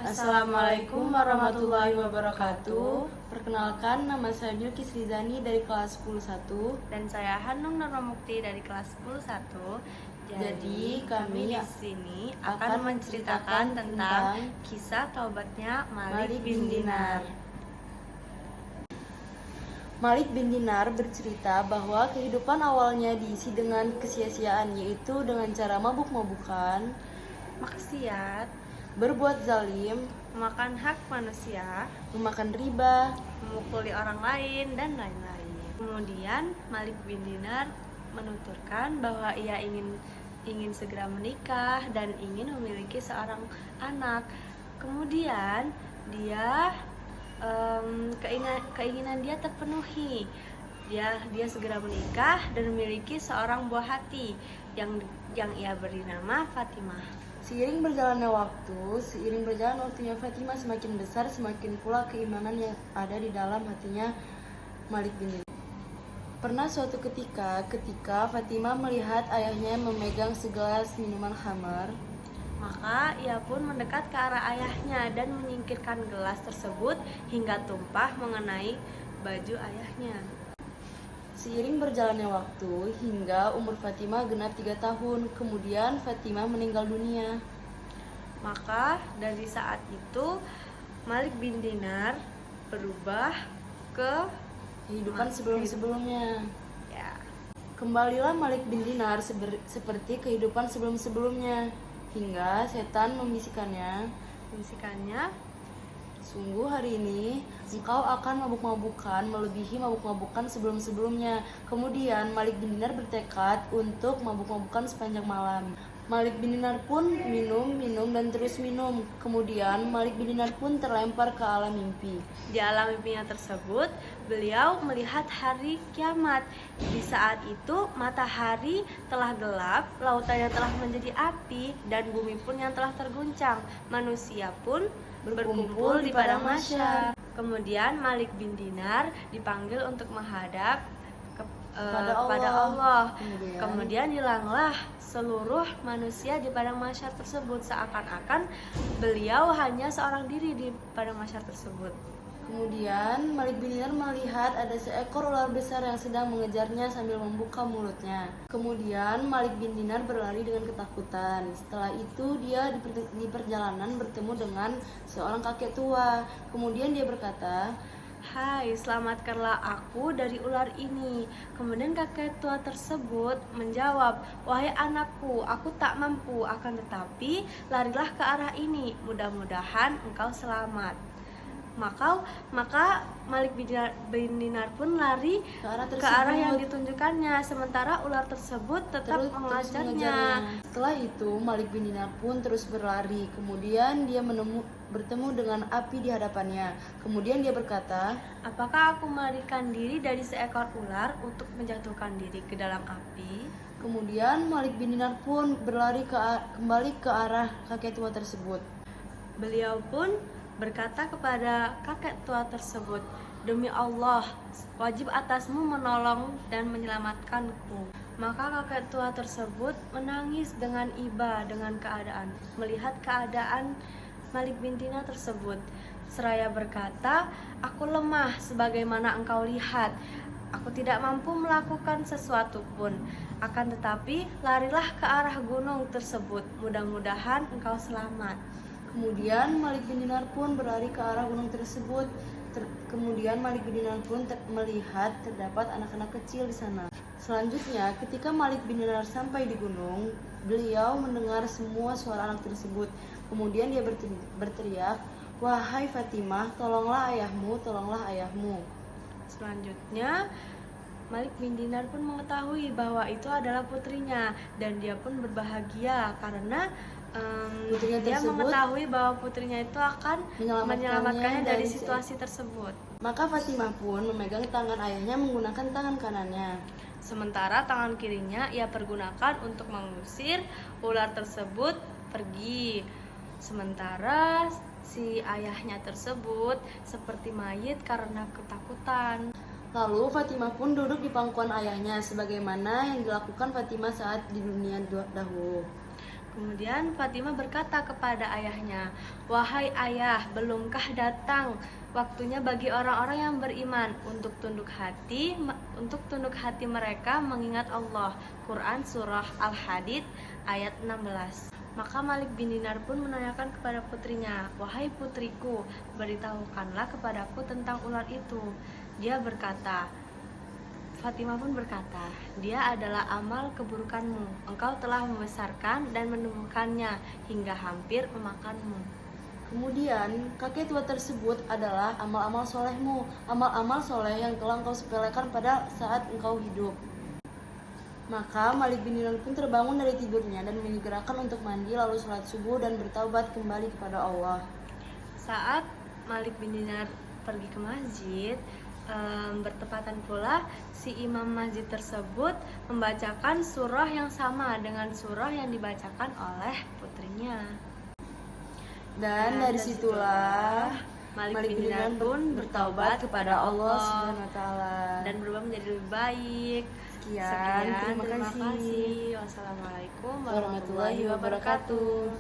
Assalamualaikum warahmatullahi wabarakatuh. Perkenalkan, nama saya Bilqis Rizani dari kelas 101. Dan saya Hanung Nurmamukti dari kelas 101. Jadi kami di sini akan menceritakan tentang kisah taubatnya Malik bin Dinar. Malik bin Dinar bercerita bahwa kehidupan awalnya diisi dengan kesia-siaan, yaitu dengan cara mabuk-mabukan, maksiat, berbuat zalim, memakan hak manusia, memakan riba, memukuli orang lain, dan lain-lain. Kemudian Malik bin Dinar menuturkan bahwa ia ingin segera menikah dan ingin memiliki seorang anak. Kemudian dia keinginan dia terpenuhi. Dia segera menikah dan memiliki seorang buah hati yang ia beri nama Fatimah. Seiring berjalannya waktunya Fatimah semakin besar, semakin pula keimanan yang ada di dalam hatinya Malik bin Dinar. Pernah suatu ketika Fatimah melihat ayahnya memegang segelas minuman khamar, maka ia pun mendekat ke arah ayahnya dan menyingkirkan gelas tersebut hingga tumpah mengenai baju ayahnya. Seiring berjalannya waktu hingga umur Fatimah genap 3 tahun, kemudian Fatimah meninggal dunia. Maka dari saat itu Malik bin Dinar berubah ke kehidupan sebelum-sebelumnya. Ya. Kembalilah Malik bin Dinar seperti kehidupan sebelum-sebelumnya, hingga setan membisikkannya, sungguh hari ini engkau akan mabuk-mabukan melebihi mabuk-mabukan sebelum-sebelumnya. Kemudian Malik bin Dinar bertekad untuk mabuk-mabukan sepanjang malam. Malik bin Dinar pun minum dan terus minum. Kemudian Malik bin Dinar pun terlempar ke alam mimpi. Di alam mimpinya tersebut, beliau melihat hari kiamat. Di saat itu matahari telah gelap, lautannya telah menjadi api, dan bumi pun yang telah terguncang. Manusia pun berkumpul di padang mahsyar. Kemudian Malik bin Dinar dipanggil untuk menghadap kepada Allah. Kemudian hilanglah seluruh manusia di padang mahsyar tersebut, seakan-akan beliau hanya seorang diri di padang mahsyar tersebut. Kemudian Malik bin Dinar melihat ada seekor ular besar yang sedang mengejarnya sambil membuka mulutnya. Kemudian Malik bin Dinar berlari dengan ketakutan. Setelah itu dia di perjalanan bertemu dengan seorang kakek tua. Kemudian dia berkata, "Hai, selamatkanlah aku dari ular ini." Kemudian kakek tua tersebut menjawab, "Wahai anakku, aku tak mampu, akan tetapi larilah ke arah ini, mudah-mudahan engkau selamat." Maka Malik bin Dinar pun lari ke arah yang ditunjukkannya, sementara ular tersebut tetap mengejarnya. Setelah itu Malik bin Dinar pun terus berlari. Kemudian dia bertemu dengan api di hadapannya. Kemudian dia berkata, "Apakah aku melarikan diri dari seekor ular untuk menjatuhkan diri ke dalam api?" Kemudian Malik bin Dinar pun berlari kembali ke arah kakek tua tersebut. Beliau pun berkata kepada kakek tua tersebut, "Demi Allah, wajib atasmu menolong dan menyelamatkanku." Maka kakek tua tersebut menangis dengan iba melihat keadaan Malik bin Dinar tersebut. Seraya berkata, "Aku lemah sebagaimana engkau lihat. Aku tidak mampu melakukan sesuatu pun. Akan tetapi larilah ke arah gunung tersebut. Mudah-mudahan engkau selamat." Kemudian Malik bin Dinar pun berlari ke arah gunung tersebut. Kemudian Malik bin Dinar pun melihat terdapat anak-anak kecil di sana. Selanjutnya, ketika Malik bin Dinar sampai di gunung, beliau mendengar semua suara anak tersebut. Kemudian dia berteriak, "Wahai Fatimah, tolonglah ayahmu, tolonglah ayahmu." Selanjutnya, Malik bin Dinar pun mengetahui bahwa itu adalah putrinya, dan dia pun berbahagia karena dia mengetahui bahwa putrinya itu akan menyelamatkannya dari situasi tersebut. Maka Fatimah pun memegang tangan ayahnya menggunakan tangan kanannya. Sementara tangan kirinya ia pergunakan untuk mengusir ular tersebut pergi. Sementara si ayahnya tersebut seperti mayit karena ketakutan. Lalu Fatimah pun duduk di pangkuan ayahnya sebagaimana yang dilakukan Fatimah saat di dunia dahulu. Kemudian Fatimah berkata kepada ayahnya, "Wahai ayah, belumkah datang waktunya bagi orang-orang yang beriman untuk tunduk hati mereka mengingat Allah." Quran surah Al-Hadid ayat 16. Maka Malik bin Dinar pun menanyakan kepada putrinya, "Wahai putriku, beritahukanlah kepadaku tentang ular itu." Fatimah pun berkata, "Dia adalah amal keburukanmu. Engkau telah membesarkan dan menumbuhkannya hingga hampir memakanmu." Kemudian, kakek tua tersebut adalah amal-amal solehmu, amal-amal soleh yang telah engkau sepelekan pada saat engkau hidup. Maka Malik bin Dinar pun terbangun dari tidurnya dan menyegerakan untuk mandi lalu sholat subuh dan bertaubat kembali kepada Allah. Saat Malik bin Dinar pergi ke masjid, bertepatan pula si imam masjid tersebut membacakan surah yang sama dengan surah yang dibacakan oleh putrinya. Dan dari situlah Malik bin Dinar pun bertaubat kepada Allah SWT dan berubah menjadi lebih baik. Sekian, terima kasih. Wassalamualaikum warahmatullahi wabarakatuh.